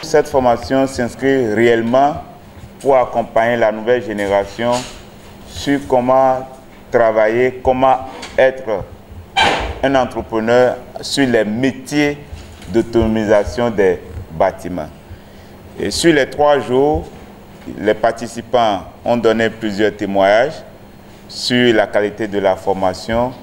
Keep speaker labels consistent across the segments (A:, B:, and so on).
A: cette formation s'inscrit réellement pour accompagner la nouvelle génération sur comment travailler, comment être un entrepreneur sur les métiers d'automatisation des bâtiments. Et sur les 3 jours, les participants ont donné plusieurs témoignages sur la qualité de la formation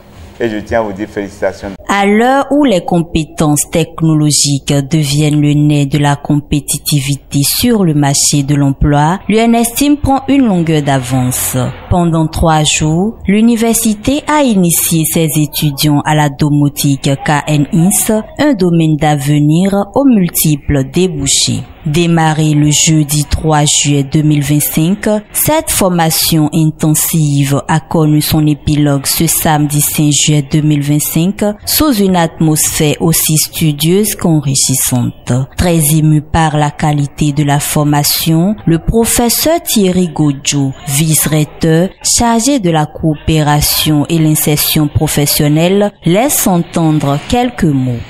A: et je tiens à vous dire félicitations.
B: À l'heure où les compétences technologiques deviennent le nez de la compétitivité sur le marché de l'emploi, l'UNESTIM prend une longueur d'avance. Pendant 3 jours, l'université a initié ses étudiants à la domotique KNINS, un domaine d'avenir aux multiples débouchés. Démarrée le jeudi 3 juillet 2025, cette formation intensive a connu son épilogue ce samedi 5 juillet 2025 sous une atmosphère aussi studieuse qu'enrichissante. Très ému par la qualité de la formation, le professeur Thierry Godjo, vice-recteur chargé de la coopération et l'insertion professionnelle, laisse entendre quelques mots.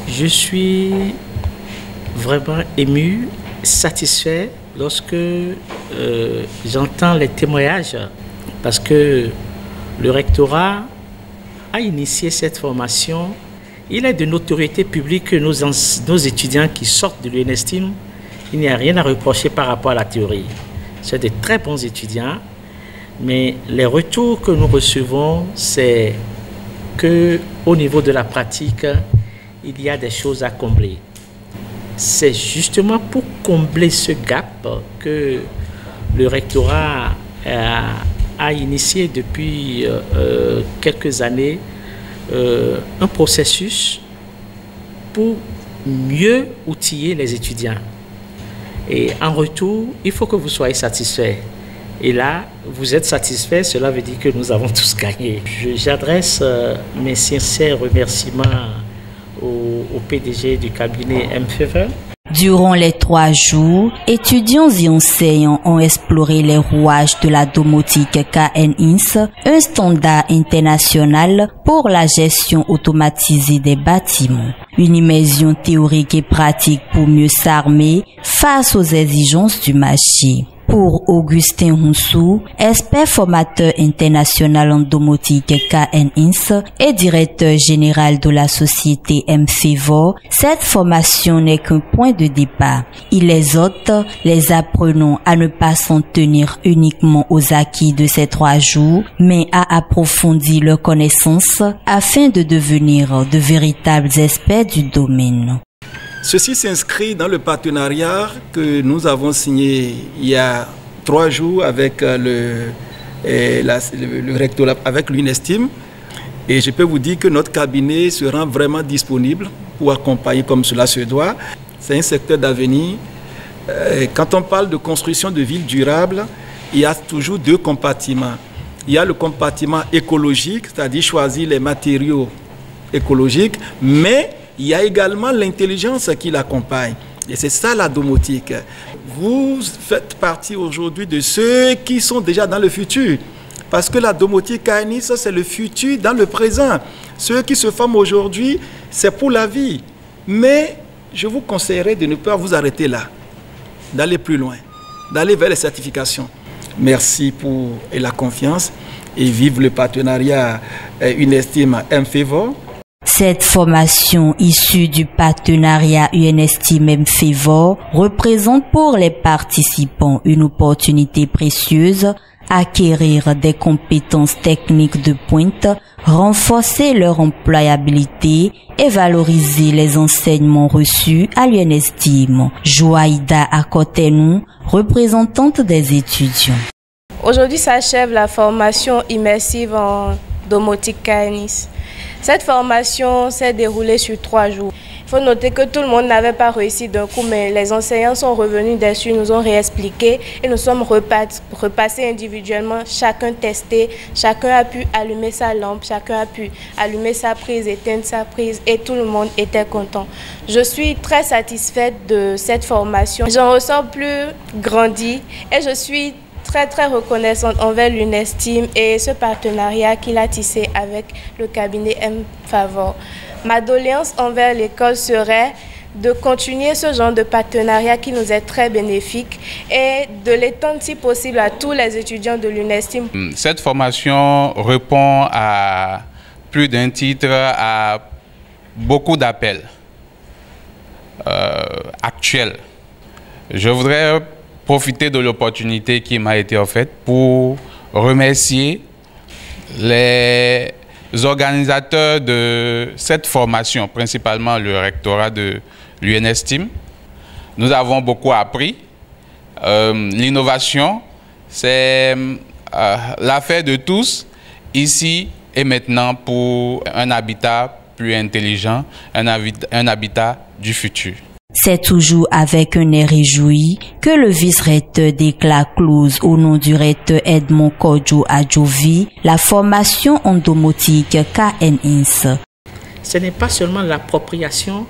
C: Je suis vraiment ému, satisfait lorsque j'entends les témoignages parce que le rectorat a initié cette formation. Il est de notoriété publique que nos étudiants qui sortent de l'UNESTIM, il n'y a rien à reprocher par rapport à la théorie. C'est de très bons étudiants, mais les retours que nous recevons, c'est qu'au niveau de la pratique, il y a des choses à combler. C'est justement pour combler ce gap que le rectorat a initié depuis quelques années un processus pour mieux outiller les étudiants. Et en retour, il faut que vous soyez satisfaits. Et là, vous êtes satisfaits, cela veut dire que nous avons tous gagné. J'adresse mes sincères remerciements au PDG du cabinet M-Favor.
B: Durant les 3 jours, étudiants et enseignants ont exploré les rouages de la domotique KNINS, un standard international pour la gestion automatisée des bâtiments. Une immersion théorique et pratique pour mieux s'armer face aux exigences du marché. Pour Augustin Roussou, expert formateur international en domotique KNINS et directeur général de la société M-Favor, cette formation n'est qu'un point de départ. Il exhorte les apprenants à ne pas s'en tenir uniquement aux acquis de ces 3 jours, mais à approfondir leurs connaissances afin de devenir de véritables experts du domaine.
D: Ceci s'inscrit dans le partenariat que nous avons signé il y a 3 jours avec le rectorat, avec l'UNESTIM. Et je peux vous dire que notre cabinet se rend vraiment disponible pour accompagner comme cela se doit. C'est un secteur d'avenir. Quand on parle de construction de villes durables, il y a toujours 2 compartiments. Il y a le compartiment écologique, c'est-à-dire choisir les matériaux écologiques, mais il y a également l'intelligence qui l'accompagne. Et c'est ça la domotique. Vous faites partie aujourd'hui de ceux qui sont déjà dans le futur. Parce que la domotique KNINS, c'est le futur dans le présent. Ceux qui se forment aujourd'hui, c'est pour la vie. Mais je vous conseillerais de ne pas vous arrêter là, d'aller plus loin, d'aller vers les certifications. Merci pour la confiance et vive le partenariat UNESTIM M-Favor.
B: Cette formation issue du partenariat UNESTIM M-Favor représente pour les participants une opportunité précieuse, acquérir des compétences techniques de pointe, renforcer leur employabilité et valoriser les enseignements reçus à l'UNESTIM. Joaïda Akotenou, représentante des étudiants.
E: Aujourd'hui s'achève la formation immersive en domotique KNINS. Cette formation s'est déroulée sur 3 jours. Il faut noter que tout le monde n'avait pas réussi d'un coup, mais les enseignants sont revenus dessus, nous ont réexpliqué et nous sommes repassés individuellement, chacun testé, chacun a pu allumer sa lampe, chacun a pu allumer sa prise, éteindre sa prise et tout le monde était content. Je suis très satisfaite de cette formation. J'en ressors plus grandi et je suis très reconnaissante envers l'UNESTIM et ce partenariat qu'il a tissé avec le cabinet M-Favor. Ma doléance envers l'école serait de continuer ce genre de partenariat qui nous est très bénéfique et de l'étendre si possible à tous les étudiants de l'UNESTIM.
F: Cette formation répond à plus d'un titre, à beaucoup d'appels actuels. Je voudrais profiter de l'opportunité qui m'a été offerte pour remercier les organisateurs de cette formation, principalement le rectorat de l'UNESTIM. Nous avons beaucoup appris. L'innovation, c'est l'affaire de tous, ici et maintenant, pour un habitat plus intelligent, un habitat du futur.
B: C'est toujours avec un air réjoui que le vice-recteur déclare close au nom du recteur Edmond Kodjo Adjovi la formation en domotique KNINS.
C: Ce n'est pas seulement l'appropriation,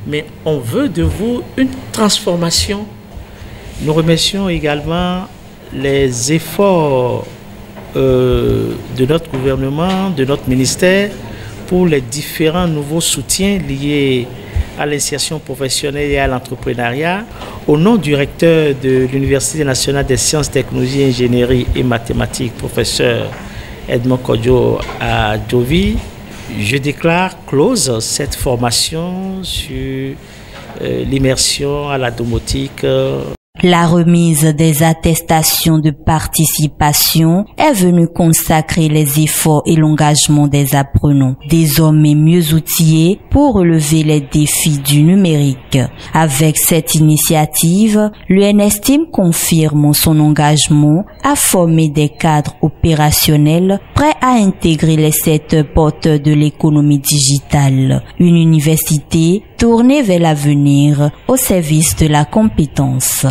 C: mais on veut de vous une transformation. Nous remercions également les efforts de notre gouvernement, de notre ministère, pour les différents nouveaux soutiens liés à l'insertion professionnelle et à l'entrepreneuriat. Au nom du recteur de l'Université nationale des sciences, technologies, ingénierie et mathématiques, professeur Edmond Kodjo Adjovi, je déclare close cette formation sur l'immersion à la domotique.
B: La remise des attestations de participation est venue consacrer les efforts et l'engagement des apprenants, désormais mieux outillés pour relever les défis du numérique. Avec cette initiative, l'UNESTIM confirme son engagement à former des cadres opérationnels prêts à intégrer les 7 porteurs de l'économie digitale. Une université tournée vers l'avenir au service de la compétence.